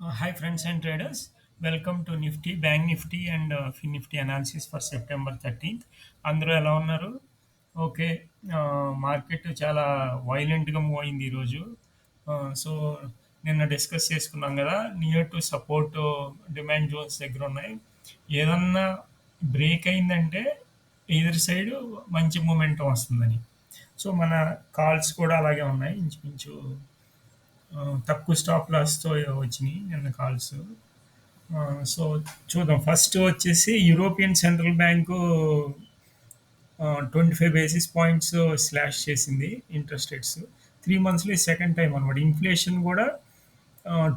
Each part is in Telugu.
Hi, friends and traders. Welcome to Nifty, Bank Nifty, and Nifty analysis for September 13th. అందరూ ఎలా ఉన్నారు? ఓకే. మార్కెట్ చాలా వైలెంట్గా మూవ్ అయింది ఈరోజు. సో నిన్న డిస్కస్ చేసుకున్నాం కదా, near to support demand zones దగ్గర ఉన్నాయి. ఏదన్నా బ్రేక్ అయిందంటే ఎదురు సైడ్ మంచి మూమెంటం వస్తుందని. సో మన కాల్స్ కూడా అలాగే ఉన్నాయి, ఇంచుమించు తక్కువ స్టాప్ లాస్తో వచ్చినాయి నిన్న కాల్స్. సో చూద్దాం. ఫస్ట్ వచ్చేసి European central bank 25 basis points slash చేసింది ఇంట్రెస్ట్ రేట్స్. 3 మంత్స్లో సెకండ్ టైం అనమాట. ఇన్ఫ్లేషన్ కూడా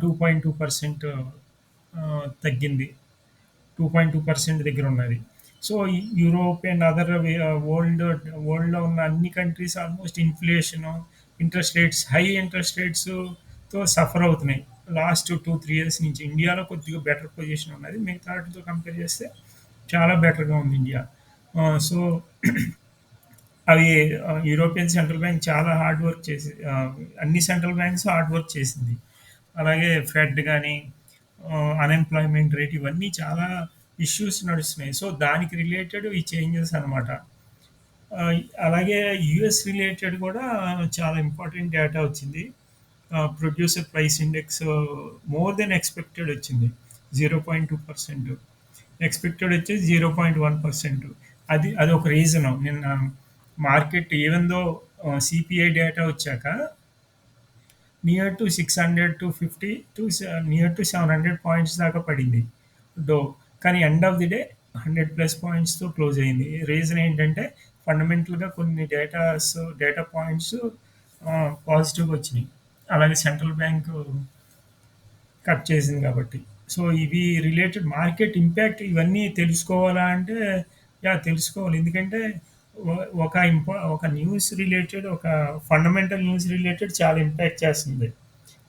2.2% తగ్గింది. 2.2% దగ్గర ఉన్నది. సో యూరోప్ అండ్ అదర్ వరల్డ్లో ఉన్న అన్ని countries almost inflation, interest rates, high interest రేట్స్తో సఫర్ అవుతున్నాయి లాస్ట్ 2-3 ఇయర్స్ నుంచి. ఇండియాలో కొద్దిగా బెటర్ పొజిషన్ ఉన్నది, మిగతా వాటితో కంపేర్ చేస్తే చాలా బెటర్గా ఉంది ఇండియా. సో అవి యూరోపియన్ సెంట్రల్ బ్యాంక్ చాలా హార్డ్ వర్క్ చేసి, అన్ని సెంట్రల్ బ్యాంక్స్ హార్డ్ వర్క్ చేసింది. అలాగే ఫెడ్ కానీ, అన్ఎంప్లాయ్మెంట్ రేట్, ఇవన్నీ చాలా ఇష్యూస్ నడుస్తున్నాయి. సో దానికి రిలేటెడ్ ఈ చేంజెస్ అనమాట. అలాగే యుఎస్ రిలేటెడ్ కూడా చాలా ఇంపార్టెంట్ డేటా వచ్చింది. Producer price index more than expected వచ్చింది, 0.2%. ఎక్స్పెక్టెడ్ వచ్చేసి 0.1%. అది ఒక రీజన్. నిన్న market even though CPI data వచ్చాక near to 600-50 to near to 700 points దాకా పడింది డో. కానీ ఎండ్ ఆఫ్ ది డే 100+ పాయింట్స్తో క్లోజ్ అయింది. రీజన్ ఏంటంటే ఫండమెంటల్గా కొన్ని డేటా పాయింట్స్ పాజిటివ్గా వచ్చినాయి. అలాగే సెంట్రల్ బ్యాంక్ కట్ చేసింది కాబట్టి. సో ఇవి రిలేటెడ్ మార్కెట్ ఇంపాక్ట్. ఇవన్నీ తెలుసుకోవాలా అంటే తెలుసుకోవాలి. ఎందుకంటే ఒక న్యూస్ రిలేటెడ్, ఒక ఫండమెంటల్ న్యూస్ రిలేటెడ్ చాలా ఇంపాక్ట్ చేస్తుంది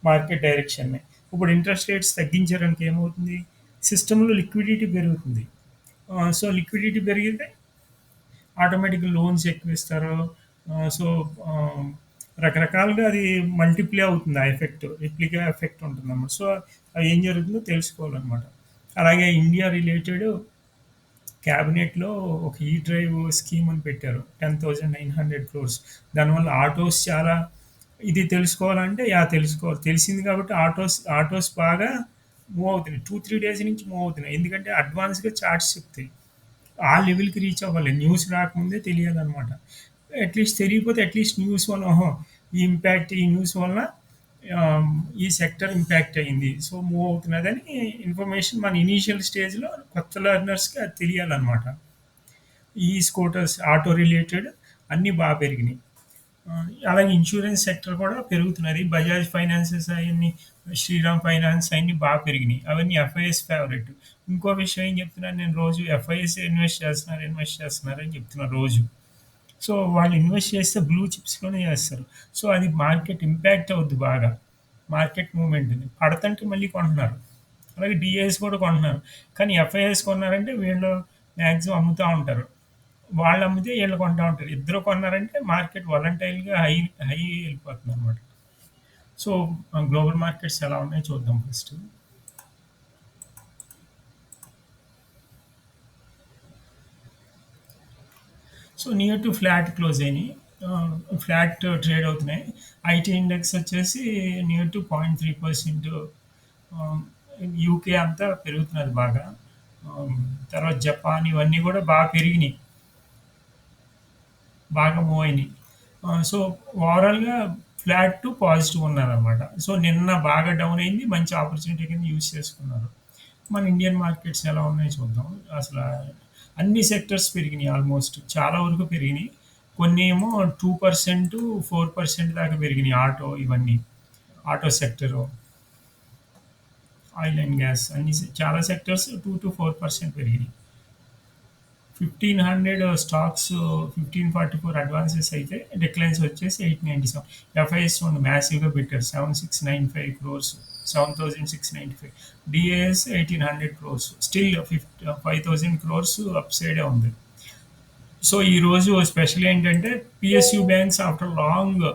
మార్కెట్ డైరెక్షన్ని. ఇప్పుడు ఇంట్రెస్ట్ రేట్స్ తగ్గించడానికి ఏమవుతుంది, సిస్టంలో లిక్విడిటీ పెరుగుతుంది. సో లిక్విడిటీ పెరిగితే ఆటోమేటిక్గా లోన్స్ ఎక్కువ ఇస్తారు. సో రకరకాలుగా అది మల్టిప్లై అవుతుంది. ఆ ఎఫెక్ట్ రిప్లికా ఎఫెక్ట్ ఉంటుంది అన్నమాట. సో అది ఏం జరుగుతుందో తెలుసుకోవాలన్నమాట. అలాగే ఇండియా రిలేటెడ్ క్యాబినెట్లో ఒక ఈ డ్రైవ్ స్కీమ్ అని పెట్టారు, 10,900 crores. దానివల్ల ఆటోస్ చాలా, ఇది తెలుసుకోవాలంటే తెలుసుకోవాలి. తెలిసింది కాబట్టి ఆటోస్ బాగా మూవ్ అవుతున్నాయి. 2-3 days నుంచి మూవ్ అవుతున్నాయి. ఎందుకంటే అడ్వాన్స్గా చార్ట్స్ చెప్తాయి. ఆ లెవెల్కి రీచ్ అవ్వాలి, న్యూస్ రాకముందే తెలియాలన్నమాట. అట్లీస్ట్ తెలియకపోతే అట్లీస్ట్ న్యూస్ వల్ల, ఈ న్యూస్ వల్ల ఈ సెక్టర్ ఇంపాక్ట్ అయింది, సో మూవ్ అవుతున్నదని ఇన్ఫర్మేషన్ మన ఇనీషియల్ స్టేజ్లో కొత్త లెర్నర్స్కి అది తెలియాలన్నమాట. ఈ స్కూటర్స్, ఆటో రిలేటెడ్ అన్నీ బాగా పెరిగినాయి. అలాగే ఇన్సూరెన్స్ సెక్టర్ కూడా పెరుగుతున్నది. బజాజ్ ఫైనాన్సెస్ అవన్నీ, శ్రీరామ్ ఫైనాన్స్ అవన్నీ బాగా పెరిగినాయి. అవన్నీ ఎఫ్ఐఎస్ ఫేవరెట్. ఇంకో విషయం ఏం చెప్తున్నాను నేను, రోజు ఎఫ్ఐఎస్ ఇన్వెస్ట్ చేస్తున్నారు అని చెప్తున్నారు రోజు. సో వాళ్ళు ఇన్వెస్ట్ చేస్తే బ్లూ చిప్స్లోనే చేస్తారు. సో అది మార్కెట్ ఇంపాక్ట్ అవుద్ది బాగా. మార్కెట్ మూవ్మెంట్ పడతంటే మళ్ళీ కొంటున్నారు. అలాగే డిఐఎస్ కూడా కొంటున్నారు. కానీ ఎఫ్ఐఎస్ కొన్నారంటే వీళ్ళు మ్యాక్సిమం అమ్ముతూ ఉంటారు, వాళ్ళు అమ్మితే వీళ్ళు కొంటూ ఉంటారు. ఇద్దరు కొన్నారంటే మార్కెట్ వాలంటైల్గా హై వెళ్ళిపోతుంది అనమాట. సో గ్లోబల్ మార్కెట్స్ ఎలా ఉన్నాయో చూద్దాం first. So near to flat close అయినాయి, ఫ్లాట్ ట్రేడ్ అవుతున్నాయి. ఐటీ ఇండెక్స్ వచ్చేసి నియర్ టు 0.3%. యూకే అంతా పెరుగుతున్నది బాగా. తర్వాత జపాన్ ఇవన్నీ కూడా బాగా పెరిగినాయి, బాగా మూవ్ అయినాయి. సో ఓవరాల్గా ఫ్లాట్ టు పాజిటివ్ ఉన్నారనమాట. సో నిన్న బాగా డౌన్ అయింది, మంచి ఆపర్చునిటీ కింద యూస్ చేసుకున్నారు. మన ఇండియన్ మార్కెట్స్ ఎలా ఉన్నాయో చూద్దాం. అసలు అన్ని సెక్టర్స్ పెరిగినాయి, ఆల్మోస్ట్ చాలా వరకు పెరిగినాయి. కొన్ని ఏమో 2%, 4% దాకా పెరిగినాయి. ఇవన్నీ auto sector, oil and gas, చాలా సెక్టర్స్ 2-4% పెరిగినాయి. 1500 స్టాక్స్ 1544 అడ్వాన్సెస్ అయితే డిక్లైన్స్ వచ్చేసి 897. ఎఫ్ఐఎస్ ఉంది, మ్యాసివ్గా పెట్టారు, 7695 crores, 7695. DIIs 1800 crores, still 5000 crores up సైడే ఉంది. సో ఈరోజు స్పెషల్ ఏంటంటే PSU banks after long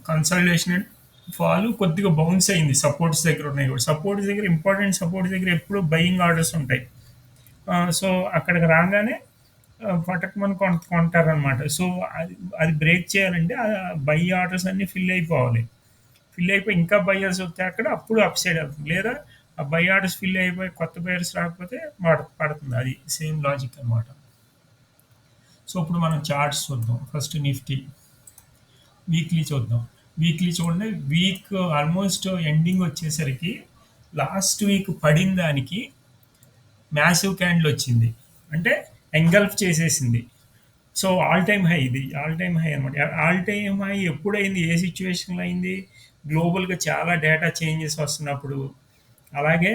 consultation fall కొద్దిగా బౌన్స్ అయింది. సపోర్ట్స్ దగ్గర ఉన్నాయి కూడా. సపోర్ట్స్ దగ్గర ఇంపార్టెంట్ సపోర్ట్స్ దగ్గర ఎప్పుడు బయింగ్ ఆర్డర్స్ ఉంటాయి. సో అక్కడికి రాగానే పటక్మని కొంటారనమాట. సో అది అది బ్రేక్ చేయాలంటే బై ఆర్డర్స్ అన్నీ ఫిల్ అయిపోవాలి. ఫిల్ అయిపోయి ఇంకా బయ్యర్స్ వస్తే అక్కడ అప్పుడు అప్ సైడ్ వెళ్తుంది. లేదా ఆ బై ఆర్డర్స్ ఫిల్ అయిపోయి కొత్త బయర్స్ రాకపోతే పడుతుంది. అది సేమ్ లాజిక్ అనమాట. సో ఇప్పుడు మనం చార్ట్స్ చూద్దాం. ఫస్ట్ నిఫ్టీ వీక్లీ చూద్దాం. వీక్లీ చూడండి, వీక్ ఆల్మోస్ట్ ఎండింగ్ వచ్చేసరికి లాస్ట్ వీక్ పడిన దానికి మ్యాసివ్ క్యాండిల్ వచ్చింది. అంటే ఎంగల్ఫ్ చేసేసింది. సో ఆల్ టైమ్ హై, ఇది ఆల్ టైమ్ హై అనమాట. ఆల్ టైమ్ హై ఎప్పుడైంది, ఏ సిచ్యువేషన్లో అయింది? గ్లోబల్గా చాలా డేటా చేంజెస్ వస్తున్నప్పుడు. అలాగే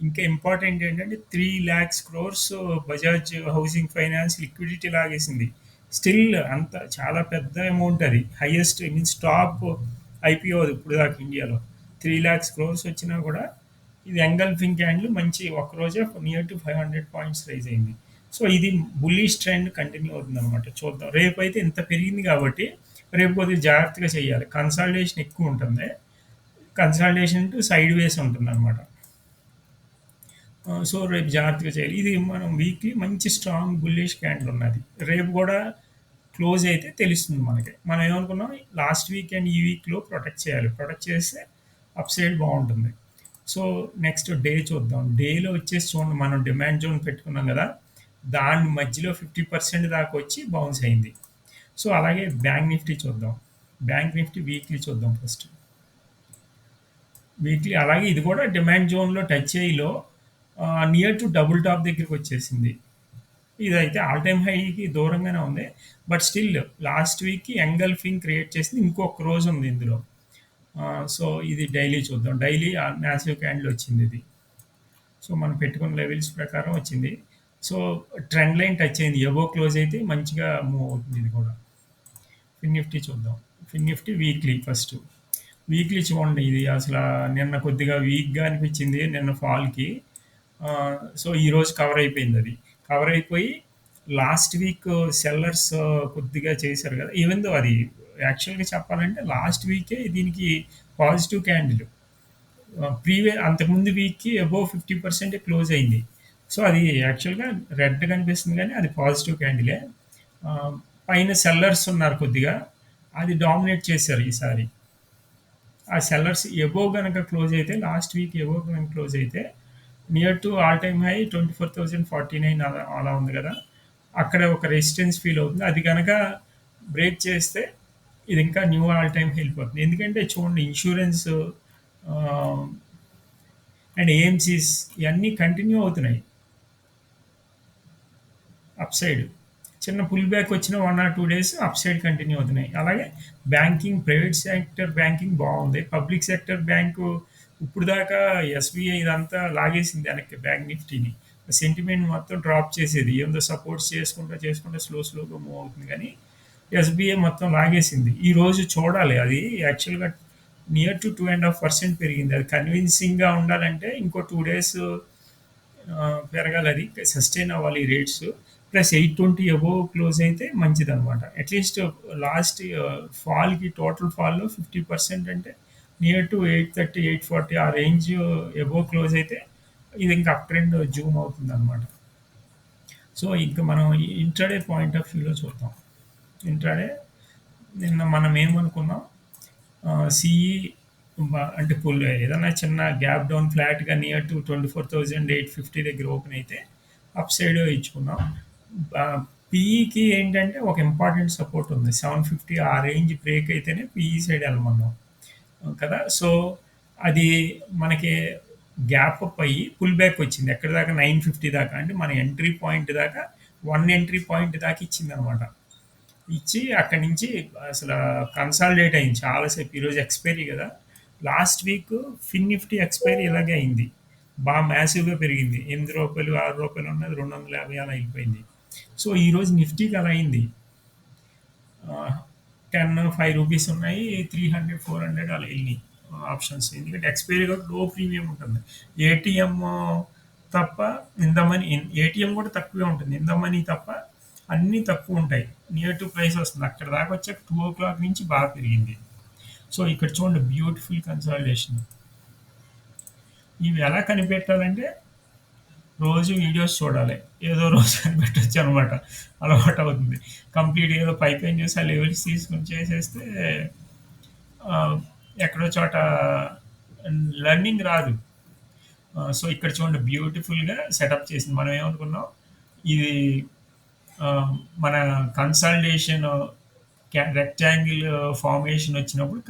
ఇంకా ఇంపార్టెంట్ ఏంటంటే 3 lakhs crores Bajaj housing finance liquidity లాగేసింది. స్టిల్ అంత చాలా పెద్ద అమౌంట్, అది హైయెస్ట్ మీన్స్ టాప్ ఐపీఓ ఇప్పుడు దాకా ఇండియాలో 3 lakhs crores వచ్చినా కూడా ఇది ఎంగల్ఫింగ్ క్యాండిల్ మంచి ఒక్కరోజే నియర్ టు 500 points రైజ్ అయింది. సో ఇది బుల్లిష్ ట్రెండ్ కంటిన్యూ అవుతుంది అనమాట. చూద్దాం, రేపు అయితే ఇంత పెరిగింది కాబట్టి రేపు కొద్దిగా జాగ్రత్తగా చేయాలి. కన్సాలిడేషన్ ఎక్కువ ఉంటుంది. కన్సాలిడేషన్ టు సైడ్ వేస్ ఉంటుంది అనమాట. సో రేపు జాగ్రత్తగా చేయాలి. ఇది మనం వీక్లీ మంచి స్ట్రాంగ్ బుల్లిష్ క్యాండిల్ ఉన్నది. రేపు కూడా క్లోజ్ అయితే తెలుస్తుంది మనకి. మనం ఏమనుకున్నాం, లాస్ట్ వీక్ అండ్ ఈ వీక్లో ప్రొటెక్ట్ చేయాలి. ప్రొటెక్ట్ చేస్తే అప్ సైడ్ బాగుంటుంది. సో నెక్స్ట్ డే చూద్దాం. డేలో వచ్చేసి చూడండి, మనం డిమాండ్ జోన్ పెట్టుకున్నాం కదా, దాని మధ్యలో 50% దాకా వచ్చి బౌన్స్ అయింది. సో అలాగే బ్యాంక్ నిఫ్టీ చూద్దాం. బ్యాంక్ నిఫ్టీ వీక్లీ చూద్దాం ఫస్ట్. వీక్లీ అలాగే ఇది కూడా డిమాండ్ జోన్లో టచ్ అయ్యిలో నియర్ టు డబుల్ టాప్ దగ్గరికి వచ్చేసింది. ఇదైతే ఆల్ టైమ్ హైకి దూరంగానే ఉంది. బట్ స్టిల్ లాస్ట్ వీక్కి ఎంగల్ఫింగ్ క్రియేట్ చేసింది. ఇంకొక రోజు ఉంది ఇందులో. సో ఇది డైలీ చూద్దాం. డైలీ మ్యాసివ్ క్యాండిల్ వచ్చింది ఇది. సో మనం పెట్టుకున్న లెవెల్స్ ప్రకారం వచ్చింది. సో ట్రెండ్ లైన్ టచ్ అయింది. ఎబో క్లోజ్ అయితే మంచిగా మూవ్ అవుతుంది ఇది కూడా. ఫిన్ నిఫ్టీ చూద్దాం. Fin Nifty weekly first. Weekly చూడండి, ఇది అసలు నిన్న కొద్దిగా వీక్గా అనిపించింది నిన్న ఫాల్కి. సో ఈరోజు కవర్ అయిపోయింది. అది కవర్ అయిపోయి లాస్ట్ వీక్ సెల్లర్స్ కొద్దిగా చేశారు కదా. ఈవెన్ దో అది యాక్చువల్గా చెప్పాలంటే లాస్ట్ వీకే దీనికి పాజిటివ్ క్యాండిల్. అంతకుముందు వీక్కి అబోవ్ 50% క్లోజ్ అయింది. సో అది యాక్చువల్గా రెడ్ కనిపిస్తుంది కానీ అది పాజిటివ్ క్యాండిలే. ఆ, పైన సెల్లర్స్ ఉన్నారు కొద్దిగా, అది డామినేట్ చేశారు ఈసారి. ఆ సెల్లర్స్ ఎబోవ్ కనుక క్లోజ్ అయితే, లాస్ట్ వీక్ ఎబోవ్ కనుక క్లోజ్ అయితే near to all time high 24,049 అలా ఉంది కదా, అక్కడ ఒక రెసిస్టెన్స్ ఫీల్ అవుతుంది. అది కనుక బ్రేక్ చేస్తే ఇది ఇంకా న్యూ ఆల్ టైమ్ వెళ్ళిపోతుంది. ఎందుకంటే చూడండి, ఇన్సూరెన్స్ అండ్ ఏఎంసీస్ ఇవన్నీ కంటిన్యూ అవుతున్నాయి అప్ సైడ్. చిన్న పుల్ బ్యాక్ వచ్చిన 1 or 2 days up side continue అవుతున్నాయి. అలాగే బ్యాంకింగ్, ప్రైవేట్ సెక్టర్ బ్యాంకింగ్ బాగుంది. పబ్లిక్ సెక్టర్ బ్యాంకు ఇప్పుడు దాకా ఎస్బీఐ ఇదంతా లాగేసింది వెనక్కి బ్యాంక్ నిఫ్టీని. సెంటిమెంట్ మొత్తం డ్రాప్ చేసేది. ఏందో సపోర్ట్స్ చేసుకుంటూ స్లోగా మూవ్ అవుతుంది కానీ ఎస్బీఐ మొత్తం లాగేసింది. ఈ రోజు చూడాలి, అది యాక్చువల్గా నియర్ టు 2.5% పెరిగింది. అది కన్విన్సింగ్గా ఉండాలంటే ఇంకో 2 days పెరగాలి. అది సస్టైన్ అవ్వాలి ఈ రేట్స్. ప్లస్ 820 అబోవ్ క్లోజ్ అయితే మంచిదనమాట. అట్లీస్ట్ లాస్ట్ ఫాల్కి టోటల్ ఫాల్లో 50% అంటే నియర్ టు 830, 840 ఆ రేంజ్ అబోవ్ క్లోజ్ అయితే ఇది ఇంకా అప్ ట్రెండ్ జూమ్ అవుతుంది అనమాట. సో ఇంకా మనం ఇంట్రాడే పాయింట్ ఆఫ్ వ్యూలో చూద్దాం. ఇంట్రాడే నిన్న మనం ఏమనుకున్నాం, సిఈ అంటే పుల్ ఏదైనా చిన్న గ్యాప్ డౌన్ ఫ్లాట్గా నియర్ టు 24,850 దగ్గర ఓపెన్ అయితే అప్ సైడ్ ఇచ్చుకున్నాం. పీఈకి ఏంటంటే ఒక ఇంపార్టెంట్ సపోర్ట్ ఉంది 750. ఆ రేంజ్ బ్రేక్ అయితేనే పీఈ సైడ్ వెళ్ళమన్నాం కదా. సో అది మనకి గ్యాప్ అప్ అయ్యి పుల్ బ్యాక్ వచ్చింది. ఎక్కడ దాకా 950 దాకా, అంటే మన ఎంట్రీ పాయింట్ దాకా 1 ఎంట్రీ పాయింట్ దాకా ఇచ్చింది అనమాట. ఇచ్చి అక్కడి నుంచి అసలు కన్సాలిడేట్ అయింది చాలాసేపు. ఈరోజు ఎక్స్పైరీ కదా. లాస్ట్ వీక్ ఫిన్ నిఫ్టీ ఎక్స్పైరీ ఇలాగే అయింది. బాగా మ్యాసివ్గా పెరిగింది. రూ. 8, రూ. 6 ఉన్నది 250 అలా అయిపోయింది. సో ఈరోజు నిఫ్టీకి అలా అయింది. 5 రూపీస్ ఉన్నాయి, 300, 400 అలా వెళ్ళినాయి ఆప్షన్స్. ఎందుకంటే ఎక్స్పైరీ కూడా లో ప్రీమియం ఉంటుంది. ఏటీఎం తప్ప ఇందమని, ఏటీఎం కూడా తక్కువే ఉంటుంది. ఇందమని తప్ప అన్నీ తక్కువ ఉంటాయి. నియర్ టు ప్రైస్ వస్తుంది. అక్కడ దాకా వచ్చాక 2 o'clock నుంచి బాగా పెరిగింది. సో ఇక్కడ చూడండి బ్యూటిఫుల్ కన్సాలిడేషన్. ఇవి ఎలా కనిపెట్టాలంటే రోజు వీడియోస్ చూడాలి. ఏదో రోజు కనిపెట్టొచ్చు అనమాట. అలవాటు అవుతుంది. కంప్లీట్ ఏదో పైపైన చూసి ఆ లెవెల్స్ తీసుకొని చేసేస్తే ఆహ్, ఎక్కడో చోట లెర్నింగ్ రాదు. సో ఇక్కడ చూడండి బ్యూటిఫుల్‌గా సెటప్ చేసింది. మనం ఏమనుకున్నాం, ఇది ఆహ్, మన కన్సాలిడేషన్ రెక్టాంగిల్ ఫార్మేషన్ వచ్చినప్పుడు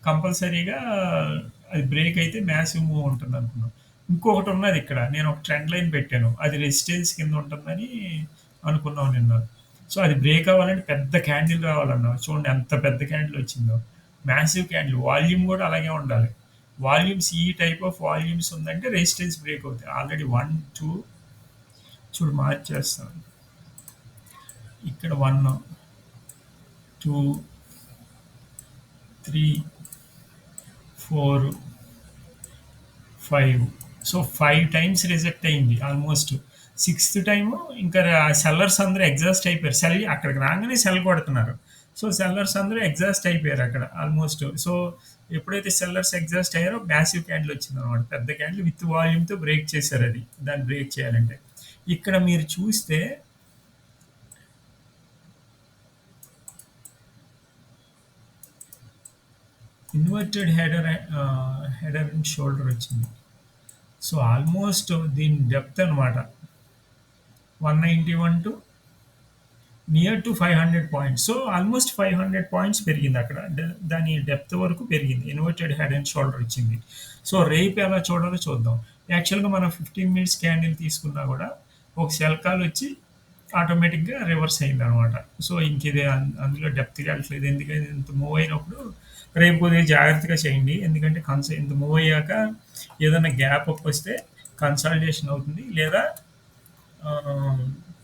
కంపల్సరీగా అది బ్రేక్ అయితే మ్యాసివ్ మూవ్ ఉంటుంది అనుకున్నాం. ఇంకొకటి ఉన్నది ఇక్కడ. నేను ఒక ట్రెండ్ లైన్ పెట్టాను. అది రెసిస్టెన్స్ కింద ఉంటుందని అనుకున్నాం నిన్న. సో అది బ్రేక్ అవ్వాలంటే పెద్ద క్యాండిల్ రావాలన్నా. చూడండి ఎంత పెద్ద క్యాండిల్ వచ్చిందో. Massive candle. వాల్యూమ్ కూడా అలాగే ఉండాలి. వాల్యూమ్స్ ఈ టైప్ ఆఫ్ వాల్యూమ్స్ ఉందంటే రెసిస్టెన్స్ బ్రేక్ అవుతాయి. ఆల్రెడీ 1, 2 చూడు మార్చేస్తాను. ఇక్కడ 1, 2, 3, 4, 5. సో 5 టైమ్స్ రిజెక్ట్ అయింది ఆల్మోస్ట్. సిక్స్త్ టైము ఇంకా సెల్లర్స్ అందరూ ఎగ్జాస్ట్ అయిపోయారు. అక్కడికి రాగానే సెల్ కొడుతున్నారు. సో సెల్లర్స్ అందరూ ఎగ్జాస్ట్ అయిపోయారు అక్కడ ఆల్మోస్ట్. సో ఎప్పుడైతే సెల్లర్స్ ఎగ్జాస్ట్ అయ్యారో మ్యాసివ్ క్యాండిల్ వచ్చింది అనమాట. పెద్ద క్యాండిల్ విత్ వాల్యూమ్తో బ్రేక్ చేశారు అది. దాన్ని బ్రేక్ చేయాలంటే ఇక్కడ మీరు చూస్తే ఇన్వర్టెడ్ హెడర్ అండ్ షోల్డర్ వచ్చింది. సో ఆల్మోస్ట్ దీని డెప్త్ అనమాట 191 to near to 500 points. So almost 500 points పెరిగింది అక్కడ. దాని డెప్త్ వరకు పెరిగింది. ఇన్వర్టెడ్ హెడ్ అండ్ షోల్డర్ వచ్చింది. సో రేపు ఎలా చూడాలో చూద్దాం. యాక్చువల్గా మనం 15 మినిట్స్ క్యాండిల్ తీసుకున్నా కూడా ఒక సెల్ కాల్ వచ్చి ఆటోమేటిక్గా రివర్స్ అయింది అనమాట. సో ఇంక ఇది అందులో డెప్త్ వెళ్ళట్లేదు. ఎందుకంటే ఇంత మూవ్ అయినప్పుడు రేపు కొద్దిగా జాగ్రత్తగా చేయండి. ఎందుకంటే ఇంత మూవ్ అయ్యాక ఏదైనా గ్యాప్ అప్ వస్తే కన్సాలిడేషన్ అవుతుంది, లేదా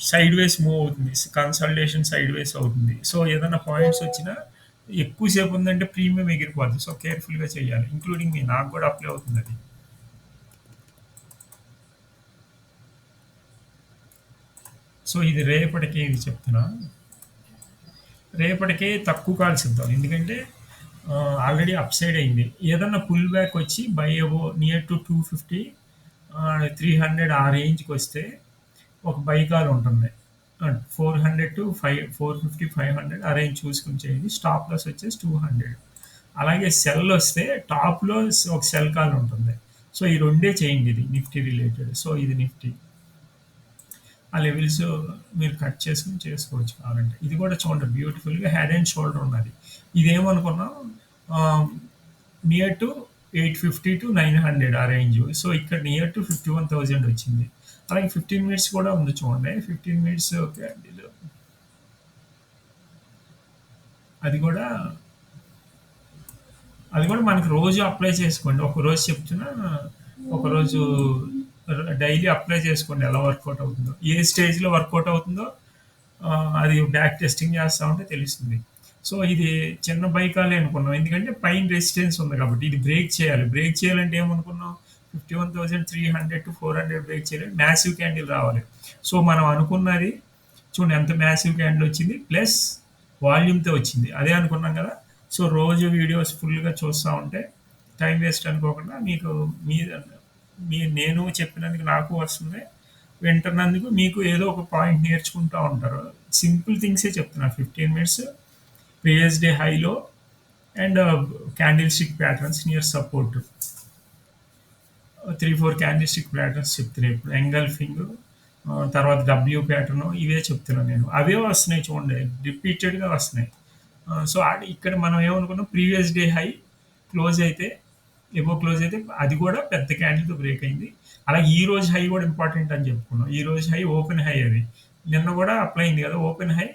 సైడ్ వేస్ మూవ్ అవుతుంది. కన్సల్టేషన్ సైడ్ వేస్ అవుతుంది. సో ఏదైనా పాయింట్స్ వచ్చినా ఎక్కువసేపు ఉందంటే ప్రీమియం ఎగిరిపోద్ది. సో కేర్ఫుల్గా చేయాలి. ఇంక్లూడింగ్ మీ నాకు కూడా అప్లై అవుతుంది అది. సో ఇది రేపటికి ఇది చెప్తున్నా. రేపటికే తక్కువ కాల్స్ ఇద్దాం. ఎందుకంటే ఆల్రెడీ అప్ సైడ్ అయింది. ఏదన్నా పుల్ బ్యాక్ వచ్చి బై అబో నియర్ టు 250, 300 ఆ రేంజ్కి వస్తే ఒక బై కాల్ ఉంటుంది. 400 టు 450, 500 ఆ రేంజ్ చూసుకుని చేయండి. స్టాప్ లాస్ వచ్చేసి 200. అలాగే సెల్ వస్తే టాప్లో ఒక సెల్ కాల్ ఉంటుంది. సో ఈ రెండే చేయండి. ఇది నిఫ్టీ రిలేటెడ్. సో ఇది నిఫ్టీ ఆ లెవెల్స్ మీరు కట్ చేసుకుని చేసుకోవచ్చు కావాలంటే. ఇది కూడా చూడండి బ్యూటిఫుల్గా హెడ్ అండ్ షోల్డర్ ఉన్నది. ఇదేమనుకున్నాం నియర్ టు 850 టు 900 ఆ రేంజ్. సో ఇక్కడ నియర్ టు 51,000 వచ్చింది. అలాగే 15 మినిట్స్ కూడా ఉంది చూడండి. 15 మినిట్స్ క్యాండిల్ అది కూడా మనకి రోజు అప్లై చేసుకోండి. ఒకరోజు చెప్తున్నా, ఒకరోజు డైలీ అప్లై చేసుకోండి ఎలా వర్కౌట్ అవుతుందో. ఏ స్టేజ్లో వర్కౌట్ అవుతుందో అది బ్యాక్ టెస్టింగ్ చేస్తూ ఉంటే తెలుస్తుంది. సో ఇది చిన్న బైకాలే అనుకున్నాం. ఎందుకంటే పైన రెసిస్టెన్స్ ఉంది కాబట్టి ఇది బ్రేక్ చేయాలి. బ్రేక్ చేయాలంటే ఏమనుకున్నాం, 51,300 టు 400 బ్రేక్ చేయాలి. మ్యాసివ్ క్యాండిల్ రావాలి. సో మనం అనుకున్నది చూడండి ఎంత మ్యాసివ్ క్యాండిల్ వచ్చింది, ప్లస్ వాల్యూమ్తో వచ్చింది. అదే అనుకున్నాం కదా. సో రోజు వీడియోస్ ఫుల్గా చూస్తూ ఉంటే టైం వేస్ట్ అనుకోకుండా మీకు నేను చెప్పినందుకు నాకు వస్తుంది, వింటున్నందుకు మీకు ఏదో ఒక పాయింట్ నేర్చుకుంటూ ఉంటారు. సింపుల్ థింగ్సే చెప్తున్నా. 15 మినిట్స్ ప్రీవియస్ డే హైలో and candle stick patterns near support 3-4 candle stick patterns చెప్తున్నాయి. ఇప్పుడు ఎంగల్ఫింగ్, తర్వాత డబ్ల్యూ ప్యాటర్న్, ఇవే చెప్తున్నాను నేను. అవే వస్తున్నాయి చూడండి, రిపీటెడ్గా వస్తున్నాయి. సో ఇక్కడ మనం ఏమనుకున్నాం, ప్రీవియస్ డే హై క్లోజ్ అయితే క్లోజ్ అయితే అది కూడా పెద్ద క్యాండిల్తో బ్రేక్ అయింది. అలాగే ఈ రోజు హై కూడా ఇంపార్టెంట్ అని చెప్పుకున్నాం. ఈ రోజు హై ఓపెన్ హై అది నిన్న కూడా అప్లై అయింది కదా. ఓపెన్ హై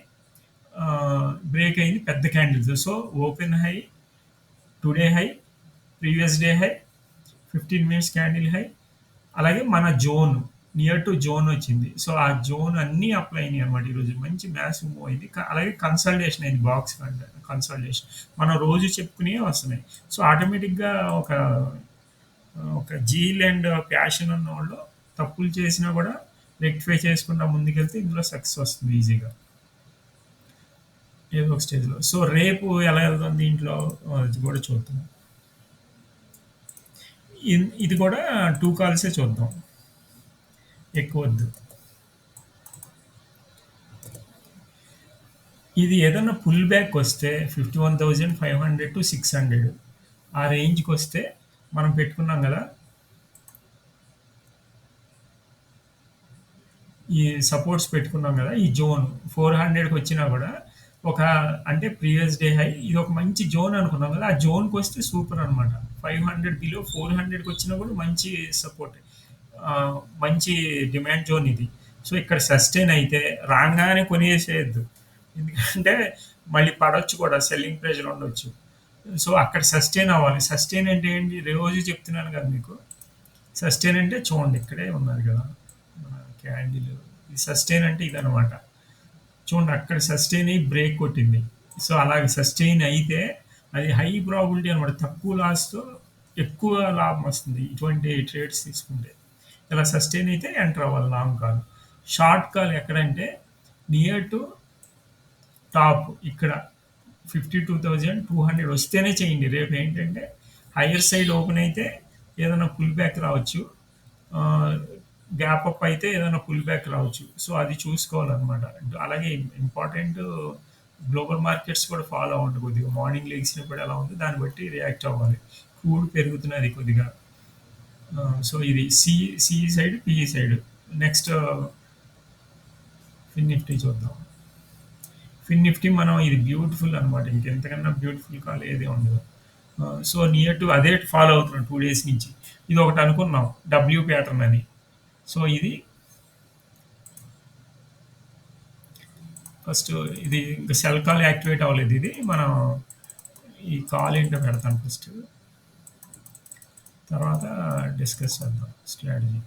బ్రేక్ అయింది పెద్ద candles. So open high, today high, previous day high, 15 minutes candle high, అలాగే మన జోన్ నియర్ టు జోన్ వచ్చింది. సో ఆ జోన్ అన్నీ అప్లై అయినాయి అనమాట. ఈరోజు మంచి మ్యాచ్ మూవ్ అయింది. అలాగే కన్సల్టేషన్ అయింది. బాక్స్ కన్సల్టేషన్ మనం రోజు చెప్పుకునే వస్తున్నాయి. సో ఆటోమేటిక్గా ఒక జీల్ అండ్ ప్యాషన్ ఉన్న వాళ్ళు తప్పులు చేసినా కూడా రెక్టిఫై చేసుకుంటా ముందుకెళ్తే ఇందులో సక్సెస్ వస్తుంది ఈజీగా. ఏదో ఒక స్టేజ్‌లో. సో, రేపు ఎలా ఎళ్తుంది దీంట్లో అది కూడా చూద్దాం. ఇది కూడా 2 కాల్సే చూద్దాం. ఎక్కువొద్దు. ఇది ఏదన్నా పుల్ బ్యాక్ వస్తే 51,500-600 ఆ రేంజ్‌కి వస్తే మనం పెట్టుకున్నాం గదా! ఈ సపోర్ట్స్ పెట్టుకున్నాం కదా! ఈ జోన్ 400కి వచ్చినా కూడా ఒక అంటే ప్రీవియస్ డే హై ఇది ఒక మంచి జోన్ అనుకున్నాం కదా! ఆ జోన్‌కొస్తే సూపర్ అనమాట. 500 బిలో 400కి వచ్చినా కూడా మంచి సపోర్ట్. మంచి డిమాండ్ జోన్ ఇది. సో, ఇక్కడ సస్టైన్ అయితే రాంగానే కొనేసేయొద్దు. ఎందుకంటే మళ్ళీ పడొచ్చు కూడా సెల్లింగ్ ప్రెషర్ ఉండొచ్చు. సో, అక్కడ సస్టైన్ అవ్వాలి. సస్టైన్ అంటే ఏంటి? రోజు చెప్తున్నాను కదా మీకు. సస్టైన్ అంటే చూడండి ఇక్కడే ఉన్నది కదా! మన క్యాండిల్. ఈ సస్టైన్ అంటే ఇదనమాట. చూడండి అక్కడ సస్టైన్ అయ్యి బ్రేక్ కొట్టింది. సో, అలాగే సస్టైన్ అయితే అది హై ప్రాబిలిటీ అనమాట. తక్కువ లాస్‌తో ఎక్కువ లాభం వస్తుంది. ఇటువంటి ట్రేడ్స్ తీసుకుంటే. ఇలా సస్టైన్ అయితే ఎంటర్ అవ్వాలి లాంగ్ కాల్. షార్ట్ కాల్ ఎక్కడంటే నియర్ టు టాప్ ఇక్కడ 52,200 వస్తేనే చేయండి. రేపు ఏంటంటే హైయర్ సైడ్ ఓపెన్ అయితే ఏదైనా పుల్ బ్యాక్ రావచ్చు. గ్యాప్ అప్ అయితే ఏదైనా పుల్ బ్యాక్ రావచ్చు. సో, అది చూసుకోవాలన్నమాట. అలాగే ఇంపార్టెంట్ గ్లోబల్ మార్కెట్స్ కూడా ఫాలో అవ్వండి కొద్దిగా. మార్నింగ్ లెగిసినప్పుడు ఎలా ఉందో దాన్ని బట్టి రియాక్ట్ అవ్వాలి. క్రూడ్ పెరుగుతున్నది కొద్దిగా. సో, ఇది CE side, PE side. Next fin Nifty చూద్దాం. ఫిన్ నిఫ్టీ మనం ఇది బ్యూటిఫుల్ అనమాట. ఇంకెంతకన్నా బ్యూటిఫుల్ కాల్ ఏది ఉండదు. సో, నియర్ టు అదే ఫాలో అవుతున్నాం 2 డేస్ నుంచి. ఇది ఒకటి అనుకున్నాం డబ్ల్యూ ప్యాటర్న్ అని. సో, ఇది ఫస్ట్ ఇది ఇంకా సెల్ కాల్ యాక్టివేట్ అవ్వలేదు ఇది. మనం ఈ కాల్ ఏంటో పెడతాను ఫస్ట్. తర్వాత డిస్కస్ చేద్దాం స్ట్రాటజీ.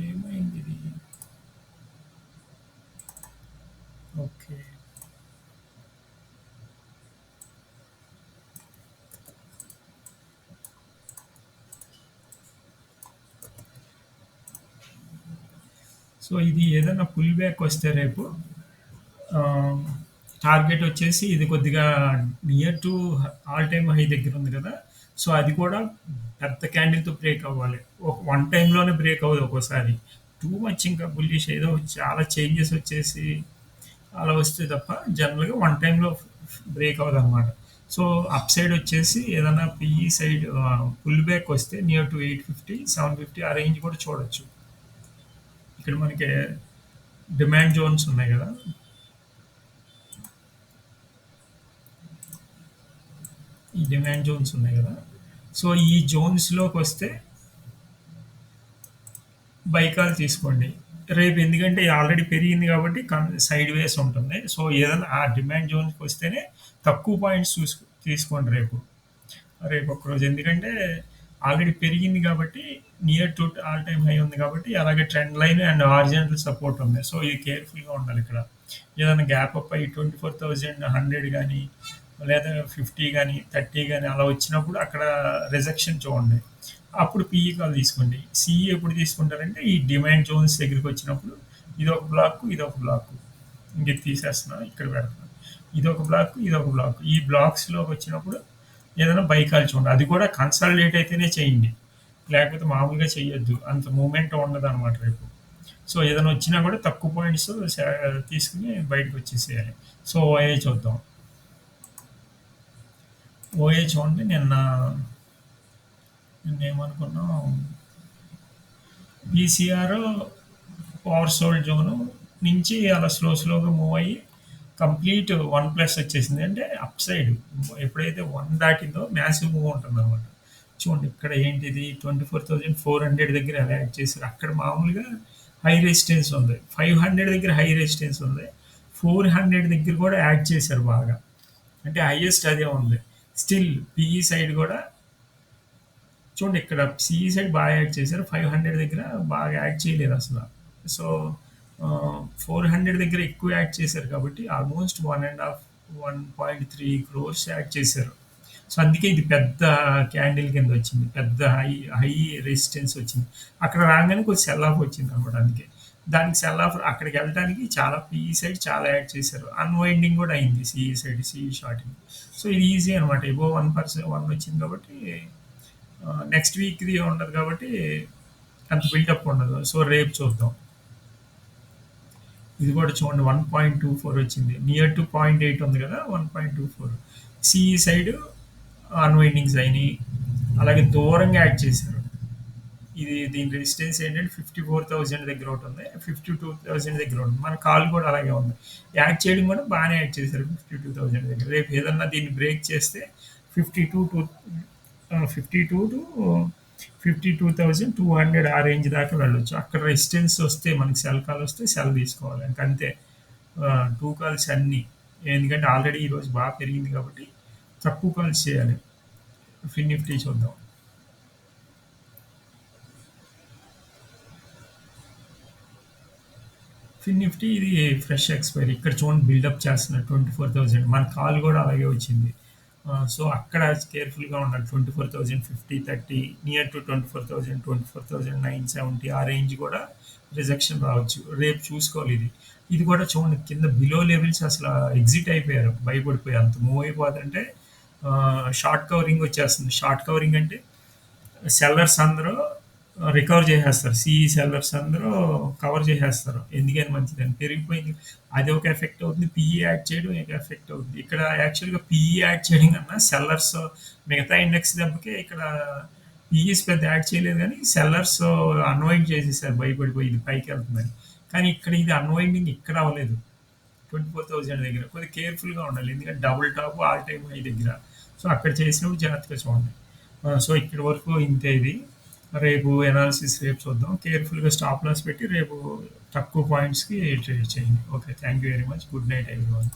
ఏమైంది ఇది? ఓకే. సో, ఇది ఏదైనా పుల్ బ్యాక్ వస్తే రేపు టార్గెట్ వచ్చేసి ఇది కొద్దిగా near to all time high దగ్గర ఉంది కదా! సో, అది కూడా పెద్ద క్యాండిల్‌తో బ్రేక్ అవ్వాలి. ఒక వన్ టైమ్‌లోనే బ్రేక్ అవ్వదు ఒక్కోసారి. టూ మచ్ ఇంకా బుల్లిష్ ఏదో చాలా చేంజెస్ వచ్చేసి అలా వస్తే తప్ప జనరల్‌గా వన్ టైమ్‌లో బ్రేక్ అవ్వదనమాట. సో, అప్ సైడ్ వచ్చేసి ఏదైనా పీఈ సైడ్ పుల్ బ్యాక్ వస్తే నియర్ టు 850, 750 ఆ రేంజ్ కూడా చూడొచ్చు. ఇక్కడ మనకి డిమాండ్ జోన్స్ ఉన్నాయి కదా! ఈ డిమాండ్ జోన్స్ ఉన్నాయి కదా! సో, ఈ జోన్స్‌లోకి వస్తే బైకాల్ తీసుకోండి. రేపు ఎందుకంటే ఆల్రెడీ పెరిగింది కాబట్టి సైడ్ వేస్ ఉంటుంది. సో, ఏదైనా ఆ డిమాండ్ జోన్‌కి వస్తేనే తక్కువ పాయింట్స్ తీసుకోండి రేపు. రేపు ఒక్కరోజు ఎందుకంటే ఆల్రెడీ పెరిగింది కాబట్టి near to all time high ఉంది కాబట్టి అలాగే trend line and horizontal support ఉంది. సో, ఇది కేర్‌ఫుల్‌గా ఉండాలి ఇక్కడ. ఏదైనా గ్యాప్ అప్ అయ్యి 24,100 గానీ, లేదా 50 గానీ, 30 గానీ అలా వచ్చినప్పుడు అక్కడ రిజెక్షన్ చూడండి. అప్పుడు పీఈ కాల్ తీసుకోండి. సీఈ ఎప్పుడు తీసుకుంటారంటే ఈ డిమాండ్ జోన్స్ దగ్గరికి వచ్చినప్పుడు ఇదొక బ్లాక్, ఇదొక బ్లాక్. ఇంక ఇది తీసేస్తున్నా ఇక్కడ పెడుతున్నాను. ఇదొక బ్లాక్, ఇదొక బ్లాక్. ఈ బ్లాక్స్‌లోకి వచ్చినప్పుడు ఏదైనా బై కాల్ చూడండి. అది కూడా కన్సాలిడేట్ అయితేనే చేయండి. లేకపోతే మామూలుగా చేయొద్దు. అంత మూమెంట్ ఉండదనమాట రేపు. సో, ఏదైనా వచ్చినా కూడా తక్కువ పాయింట్స్ తీసుకుని బయటకు వచ్చేసేయాలి. సో, ఓఏ చూద్దాం. ఓఏ చూడండి నిన్నేమనుకున్నాం ఈసీఆర్ పవర్ సోల్డ్ జోను నుంచి అలా స్లోగా మూవ్ అయ్యి కంప్లీట్ 1+ వచ్చేసింది. అంటే అప్ సైడ్ ఎప్పుడైతే 1 దాటిందో మ్యాసివ్ మూవ్ ఉంటుందన్నమాట. చూడండి ఇక్కడ ఏంటిది 24,400 దగ్గర ఎలా యాడ్ చేశారు. అక్కడ మామూలుగా హై రెసిస్టెన్స్ ఉంది. 500 దగ్గర హై రెసిస్టెన్స్ ఉంది. 400 దగ్గర కూడా యాడ్ చేశారు బాగా. అంటే హైయెస్ట్ అదే ఉంది. స్టిల్ పిఈ సైడ్ కూడా చూడండి ఇక్కడ సిఈ సైడ్ బాగా యాడ్ చేశారు. 500 దగ్గర బాగా యాడ్ చేయలేదు అసలు. సో, 400 దగ్గర ఎక్కువ యాడ్ చేశారు కాబట్టి ఆల్మోస్ట్ 1.3 క్రోర్స్ యాడ్ చేశారు. సో అందుకే ఇది పెద్ద క్యాండిల్ కింద వచ్చింది. పెద్ద హై రెసిస్టెన్స్ వచ్చింది. అక్కడ రాగానే కొంచెం సెల్ ఆఫ్ వచ్చింది అనమాట. అందుకే దానికి సెల్ ఆఫ్ అక్కడికి వెళ్ళడానికి చాలా పిఈ సైడ్ చాలా యాడ్ చేశారు. అన్వైండింగ్ కూడా అయింది CE side CE shorting. So ఇది ఈజీ అనమాట. ఎబో 1% వచ్చింది కాబట్టి నెక్స్ట్ వీక్ది ఉండదు కాబట్టి అంత బిల్డప్ ఉండదు. సో రేపు చూద్దాం. ఇది కూడా చూడండి 1.24 వచ్చింది. నియర్ టు 0.8 ఉంది కదా 1.24. సిఈ సైడ్ అన్వైండింగ్స్ అయినాయి. అలాగే దూరంగా యాడ్ చేశారు. దీని రెసిస్టెన్స్ ఏంటంటే 54,000 దగ్గర ఒకటి ఉంది. 52,000 దగ్గర ఉంది. మన కాల్ కూడా అలాగే ఉంది. యాడ్ చేయడం కూడా బాగానే యాడ్ చేశారు 52,000 దగ్గర. రేపు ఏదన్నా దీన్ని బ్రేక్ చేస్తే 52 టు 52 టు 52,200 ఆ రేంజ్ దాకా వెళ్ళొచ్చు. అక్కడ రెసిస్టెన్స్ వస్తే మనకి సెల్ కాల్ వస్తే సెల్ తీసుకోవాలి. ఇంకంతే. టూ కాల్స్ అన్నీ. ఎందుకంటే ఆల్రెడీ ఈరోజు బాగా పెరిగింది కాబట్టి తక్కువ కాల్స్ చేయాలి. ఫిన్ నిఫ్టీ చూద్దాం. ఫిన్ నిఫ్టీ ఇది ఫ్రెష్ ఎక్స్పైరీ. ఇక్కడ చూడండి బిల్డప్ చేస్తున్నారు 24,000. మన కాల్ కూడా అలాగే వచ్చింది. సో అక్కడ కేర్ఫుల్గా ఉండాలి. 24,050 30 నియర్ టు 24,000 24,970 ఆ రేంజ్ కూడా రిజెక్షన్ రావచ్చు. రేపు చూసుకోవాలి ఇది. ఇది కూడా చూడండి కింద బిలో లెవెల్స్ అసలు ఎగ్జిట్ అయిపోయారు. భయపడిపోయి అంత మూవ్ అయిపోతుంటే షార్ట్ కవరింగ్ వచ్చేస్తుంది. షార్ట్ కవరింగ్ అంటే సెల్లర్స్ అందరూ రికవర్ చేసేస్తారు. సిఈ సెల్లర్స్ అందరూ కవర్ చేసేస్తారు. ఎందుకని మంచిదని పెరిగిపోయింది. అది ఒక ఎఫెక్ట్ అవుతుంది. పిఈ యాడ్ చేయడం ఒక ఎఫెక్ట్ అవుతుంది. ఇక్కడ యాక్చువల్గా పిఈ యాడ్ చేయడం కన్నా సెల్లర్స్ మిగతా ఇండెక్స్ దెబ్బకే ఇక్కడ పిఈస్ పెద్ద యాడ్ చేయలేదు కానీ సెల్లర్స్ అన్వైండ్ చేసేసారు భయపడిపోయి ఇది పైకి వెళ్తుందని. కానీ ఇక్కడ ఇది అన్వైండింగ్ ఇక్కడ అవ్వలేదు. 24,000 దగ్గర కొద్దిగా కేర్ఫుల్గా ఉండాలి. ఎందుకంటే double tap all time high దగ్గర. సో అక్కడ చేసినప్పుడు జాగ్రత్తగా చూడండి. సో ఇక్కడి వరకు ఇంతే ఇది. రేపు ఎనాలిసిస్ రేపు చూద్దాం. కేర్ఫుల్గా స్టాప్ లాస్ పెట్టి రేపు తక్కువ పాయింట్స్కి ట్రేడ్ చేయండి. Okay, thank you very much. Good night everyone.